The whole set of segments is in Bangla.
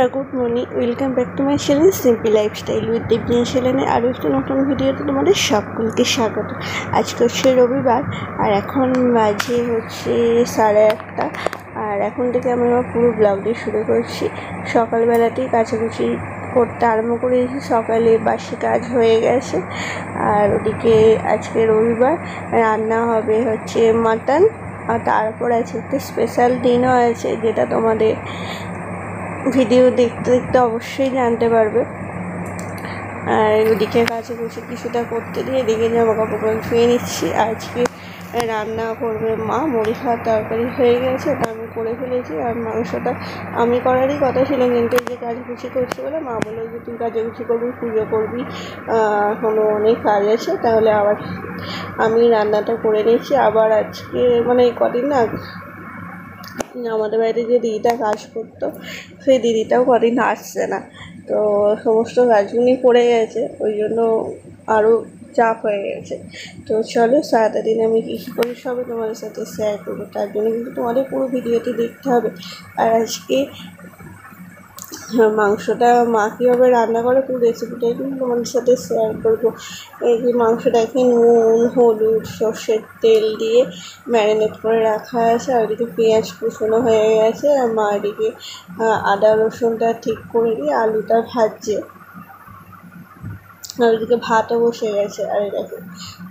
বন্ধুরা good morning, welcome back to my channel simple lifestyle with Debaniya চ্যানেলে আরও একটি নতুন ভিডিওতে তোমাদের সকলকে স্বাগত। আজকে হচ্ছে রবিবার আর এখন বাজে হচ্ছে 1:30। আর এখন থেকে আমি আমার পুরো ব্লগটি শুরু করছি। সকালবেলাতেই কাছাকাছি করতে আরম্ভ করেছি, সকালে বাসি কাজ হয়ে গেছে। আর ওদিকে আজকে রবিবার রান্না হবে হচ্ছে মাটন, আর তারপর আছে একটা স্পেশাল দিনও আছে, যেটা তোমাদের ভিডিও দেখতে দেখতে অবশ্যই জানতে পারবে। আর ওদিকে কাছে বসে কিছুটা করতে দিয়ে এদিকে জামা কাপড় ধুয়ে নিচ্ছি। আজকে রান্না করবে মা, মুড়ি খাওয়ার তরকারি হয়ে গেছে, ওটা আমি করে ফেলেছি। আর মাংসটা আমি করারই কথা ছিল, কিন্তু এই যে কাজগুছি করছি বলে মা বললো যে তুই কাজগুছি করবি, পুজো করবি, এখনও অনেক কাজ আছে, তাহলে আবার আমি রান্নাটা করে নিচ্ছি। আবার আজকে মানে এই কদিন না আমাদের বাড়িতে যে দিদিটা কাজ করতো, সেই দিদিটাও কদিন আসছে না, তো সমস্ত কাজগুলি পড়ে গেছে, ওই জন্য আরও চাপ হয়ে গেছে। তো চলো সারাটা দিন আমি কী কী করি সবই তোমাদের সাথে শেয়ার করবো, তার জন্য কিন্তু তোমাদের পুরো ভিডিওটি দেখতে হবে। আর আজকে মাংসটা মা কীভাবে রান্না করে পুরো রেসিপিটাই কিন্তু তোমাদের সাথে শেয়ার করবো। এই যে মাংসটাকে নুন, হলুদ, সর্ষের তেল দিয়ে ম্যারিনেট করে রাখা আছে। আর ওদিকে পেঁয়াজ কুচনো হয়ে গেছে, আর মা এদিকে আদা রসুনটা ঠিক করে দিয়ে আলুটা ভাজছে। আর ওদিকে ভাতও বসে গেছে। আর দেখো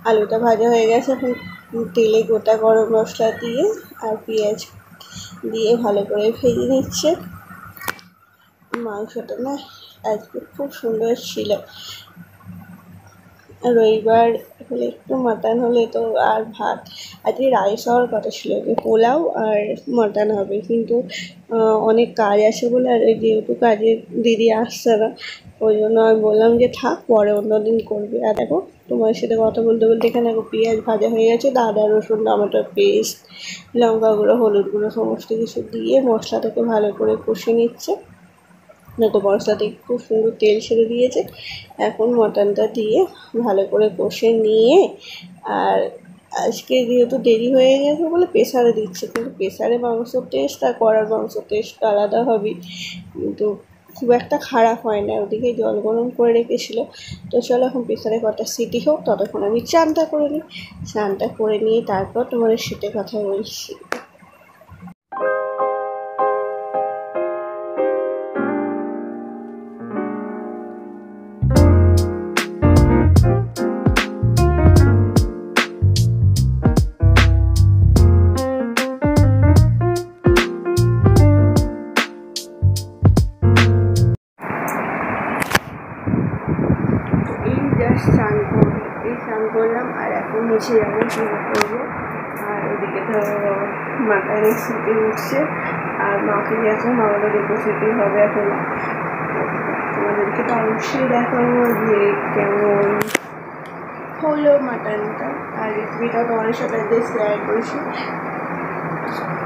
আলুটা ভাজা হয়ে গেছে, এখন তেলে গোটা গরম মশলা দিয়ে আর পেঁয়াজ দিয়ে ভালো করে ভেজে নিচ্ছে। মাংসটা না আজকে খুব সুন্দর ছিল। রবিবার হলে একটু মাটন হলে তো আর ভাত, আজকে রাইস হওয়ার কথা ছিল, যে পোলাও আর মাটন হবে, কিন্তু অনেক কাজ আছে বলে, আর যেহেতু কাজের দিদি আসছে না, ওই জন্য আমি বললাম যে থাক, পরে অন্য দিন করবে। আর দেখো তোমার সাথে কথা বলতে বলতে এখানে পেঁয়াজ ভাজা হয়ে গেছে, আদা রসুন টমেটোর পেস্ট, লঙ্কা গুঁড়ো, হলুদ গুঁড়ো সমস্ত কিছু দিয়ে মশলাটাকে ভালো করে কষে নিচ্ছে। দেখো মশলাটা খুব সুন্দর তেল ছেড়ে দিয়েছে। এখন মটনটা দিয়ে ভালো করে কষে নিয়ে, আর আজকে যেহেতু দেরি হয়ে গেছে বলে প্রেসারে দিচ্ছে, কিন্তু প্রেসারে মাংসর টেস্ট আর কড়ার মাংসর টেস্ট আলাদা হবে, কিন্তু খুব একটা খারাপ হয় না। ওদিকে জল গরম করে রেখেছিলো। তো চলো এখন প্রেসারে কটা সিটি হোক, ততক্ষণ আমি চানটা করে নিই। চানটা করে নিয়ে তারপর তোমাদের সাথে কথা বলছি। স্নান করলাম আর এখন নিচে যাবো, পুজো করবো। আর ওদিকে তো মাথায় সিটি উঠছে, আর মাকে গেছে, মা বলে দেখো সিটি হবে এখন। তোমাদেরকে তো অবশ্যই দেখাবো যে কেমন হলো মাটনটা, আর রেসিপিটাও তোমাদের সাথে শেয়ার করেছি।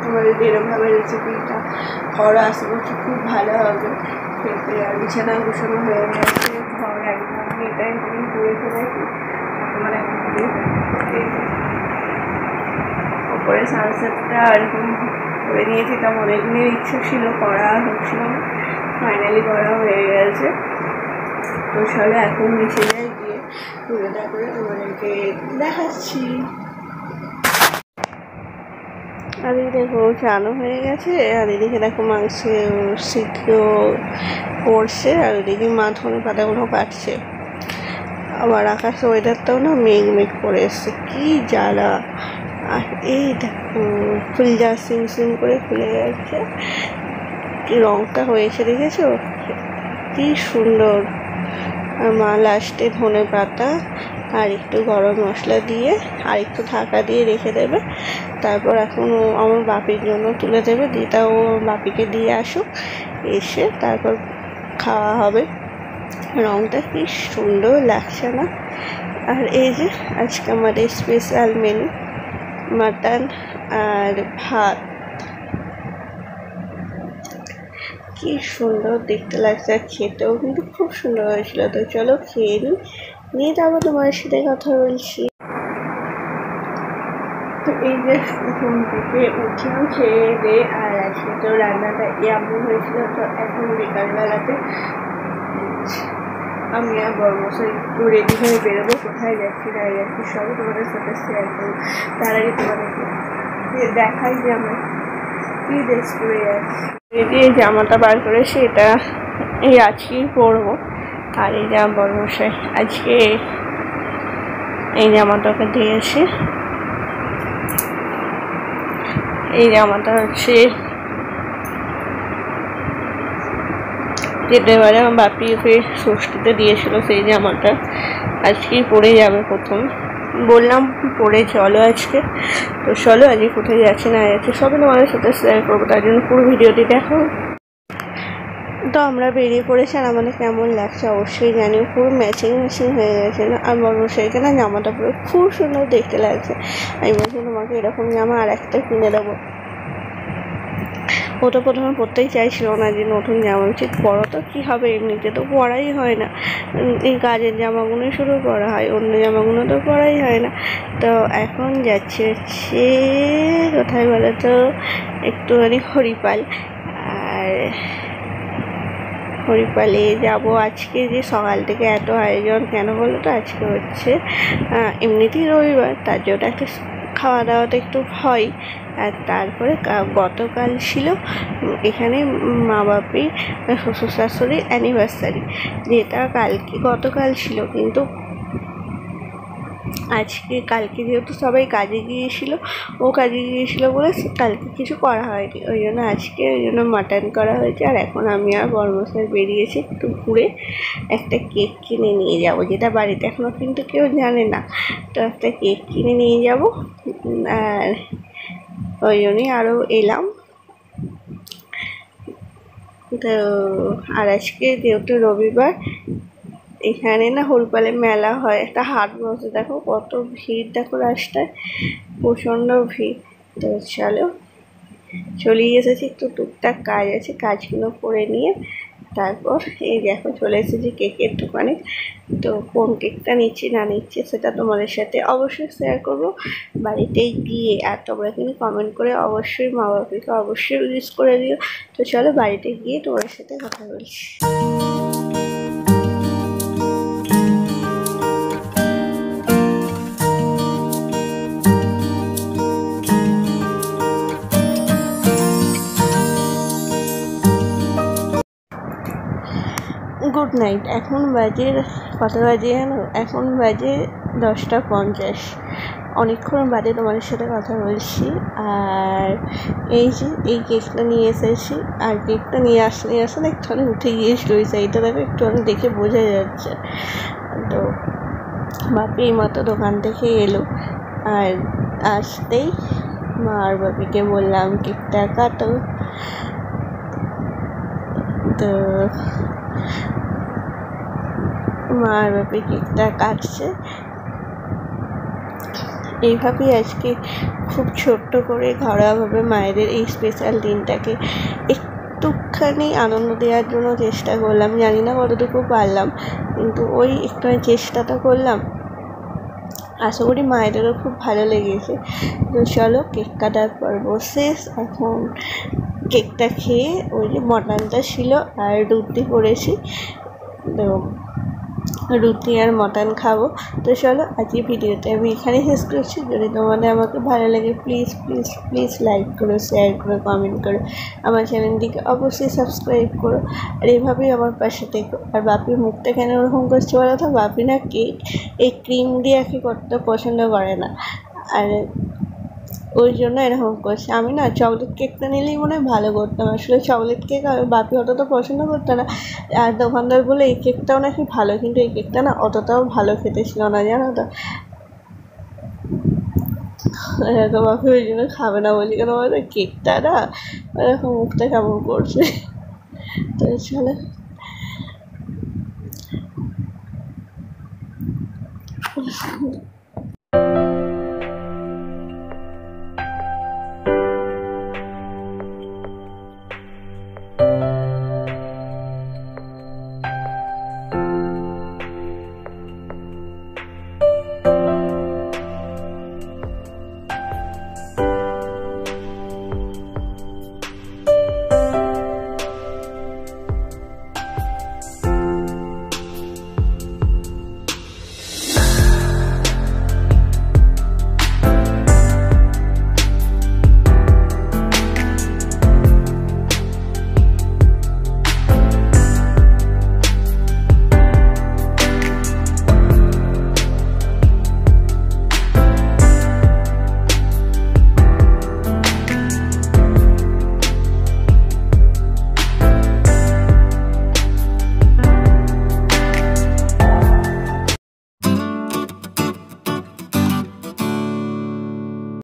তোমাদের যেরকমভাবে রেসিপিটা করো আশা করছি খুব ভালো হবে খেতে। আর বিছানা গুছানো হয়ে গেছে, ঘর একদম এটাই আমি করে ফেলেছি। ওপরে সানসেটটা এরকম করে নিয়েছিলাম, অনেকদিনের ইচ্ছা ছিল, করা হচ্ছিল না, ফাইনালি করা হয়ে গেছে। তো চলো এখন নিচে যাই, গিয়ে পুরোটা করে তোমাদেরকে দেখাচ্ছি। আর এই দেখো চানও হয়ে গেছে, আর এদিকে দেখো মাংস সিদ্ধ করছে, আর ওদিকে মা ধনে পাতাগুলো কাটছে। আবার আকাশে ওয়েদারটাও না মেঘ মেঘ করে এসছে, কি জ্বালা। আর এই দেখো ফুল যা সিম সিম করে ফুলে যাচ্ছে, কি রঙটা হয়েছে দেখেছো, কি সুন্দর। আর মা লাস্টে ধনে পাতা আর একটু গরম মশলা দিয়ে আর একটু ঢাকা দিয়ে রেখে দেবে। তারপর এখন ও আমার বাপির জন্য তুলে দেবে, দিদা ও বাপিকে দিয়ে আসুক, এসে তারপর খাওয়া হবে। রঙটা কি সুন্দর লাগছে না। আর এই যে আজকে আমাদের স্পেশাল মেনু মাটন আর ভাত, কি সুন্দর দেখতে লাগছে, আর খেতেও কিন্তু খুব সুন্দর হয়েছিল। তো চলো খেয়ে নিই, নিয়ে তারপর তোমার সাথে কথা বলছি। তো এই যে ঘুম থেকে উঠলাম খেয়ে দিয়ে, আর আজকে তো রান্নাটা এমন হয়েছিল। তো এখন বিকালবেলাতে আমি আর বড়মশাই একটু রেডি হয়ে বেরোবো, কোথায় যাচ্ছি না যাচ্ছি সবই তোমাদের সাথে শেয়ার করবো। তার আগে তোমাদেরকে দেখাই যে আমার কী ড্রেস পরে যাচ্ছি। এই জামাটা বার করেছি, এটা এই আজকেই পরবো। আর এই যে বড়মশাই আজকে এই জামাটাকে দিয়েছি। এই জামাটা হচ্ছে যেতে পারে আমার বাপি ওকে ষষ্ঠীতে দিয়েছিল, সেই জামাটা আজকেই পরে যাবে প্রথম। বললাম পরে চলো আজকে, তো চলো আজকে কোথায় যাচ্ছে না যাচ্ছে সবই তোমাদের সাথে শেয়ার করবো, তার জন্য পুরো ভিডিওটি দেখো। তো আমরা বেরিয়ে পড়েছি, আর আমাদের কেমন লাগছে অবশ্যই জানিও। পুরো ম্যাচিং হয়ে গেছিলো, আর বড়মশাইকে না জামাটা পুরো খুব সুন্দর দেখতে লাগছে। আমি বলছি তোমাকে এরকম জামা আর একটা কিনে দেবো। ও তো প্রথমে পরতেই চাইছিল না, যে নতুন জামা উচিত পরো, তো কী হবে, এমনিতে তো পরাই হয় না, এই কাজের জামাগুলোই শুরু করা হয়, অন্য জামাগুলো তো পরাই হয় না। তো এখন যাচ্ছে হচ্ছে কোথায় বলো তো, একটুখানি হরিপাল। আর হরিপালে যাব আজকে। যে সকাল থেকে এত আয়োজন কেন বলো তো, আজকে হচ্ছে এমনিতেই রবিবার, তার জন্য একটা খাওয়া দাওয়াটা একটু হয়। আর তারপরে গতকাল ছিল এখানে মা বাপির শ্বশুর শাশুড়ির অ্যানিভার্সারি, যেটা গতকাল ছিল, কিন্তু কালকে যেহেতু সবাই কাজে গিয়েছিল, ও কাজে গিয়েছিল বলে কালকে কিছু করা হয়নি, ওই জন্য মাটন করা হয়েছে। আর এখন আমি আর বড়মশাই বেরিয়েছি একটু ঘুরে একটা কেক কিনে নিয়ে যাব, যেটা বাড়িতে এখনও কিন্তু কেউ জানে না। তো একটা কেক কিনে নিয়ে যাব, আর ওই জন্যই আরও এলাম। তো আর আজকে যেহেতু রবিবার, এখানে না হরিপালে মেলা হয়, একটা হাট বসে, দেখো কত ভিড়, দেখো রাস্তায় প্রচণ্ড ভিড়। তো চলে এসেছি, একটু টুকটাক কাজ আছে, কাজগুলো করে নিয়ে তারপর এই দেখো চলে এসেছি কেকের দোকানে। তো কোন কেকটা নিচ্ছি না নিচ্ছি সেটা তোমাদের সাথে অবশ্যই শেয়ার করবো বাড়িতে গিয়ে। আর তোমরা কিন্তু কমেন্ট করে অবশ্যই মা বাবাকে অবশ্যই উইশ করে দিও। তো চলো বাড়িতে গিয়ে তোমাদের সাথে কথা বলছি। Good night. এখন বাজে কত বাজে জানো, এখন বাজে 10:50। অনেকক্ষণ বাদে তোমাদের সাথে কথা বলছি। আর এই যে এই কেকটা নিয়ে এসেছি, আর কেকটা নিয়ে আসলে একটুখানি উঠে গিয়েছিল ওই সাইডটা, দেখো একটুখানি দেখে বোঝা যাচ্ছে। তো বাপি এইমাত্র দোকান থেকে এলো, আর আসতেই মা আর বাপিকে বললাম কেকটা কাটো। তো মা আর বাপি কেকটা কাটছে। এইভাবেই আজকে খুব ছোট্ট করে ঘরোয়াভাবে মায়েদের এই স্পেশাল দিনটাকে একটুখানি আনন্দ দেওয়ার জন্য চেষ্টা করলাম। জানি না কতটুকু পারলাম, কিন্তু ওই একটু চেষ্টাটা করলাম। আশা করি মায়েদেরও খুব ভালো লেগেছে। তো চলো কেক কাটার পর্ব শেষ। এখন কেকটা খেয়ে ওই যে মটনটা ছিল আর রুটি করেছি, তো রুটি আর মটন খাবো। তো চলো আজকে ভিডিওটা আমি এখানেই শেষ করছি। যদি তোমাদের আমাকে ভালো লাগে প্লিজ প্লিজ প্লিজ লাইক করো, শেয়ার করো, কমেন্ট করো, আমার চ্যানেলটিকে অবশ্যই সাবস্ক্রাইব করো। আর এইভাবেই আমার পাশে থেকো। আর বাপির মুখটা কেন ওরকম করছে বলো তো, বাপি না কেক এই ক্রিম দিয়ে করতে পছন্দ করে না, আর ওই জন্য এরকম করছে। আমি না চকলেট কেকটা নিলেই মনে হয় ভালো করতাম, আসলে চকলেট কেক বাপি অতটা পছন্দ করতো না। আর দোকানদার বলে এই কেকটাও নাকি ভালো, কিন্তু এই কেকটা না অতটাও ভালো খেতে ছিল না, জানো তো। তো বাপি ওই জন্য খাবে না, বলি কেন বলতো কেকটা না এরকম মুখটা কেমন করছে। তো চলো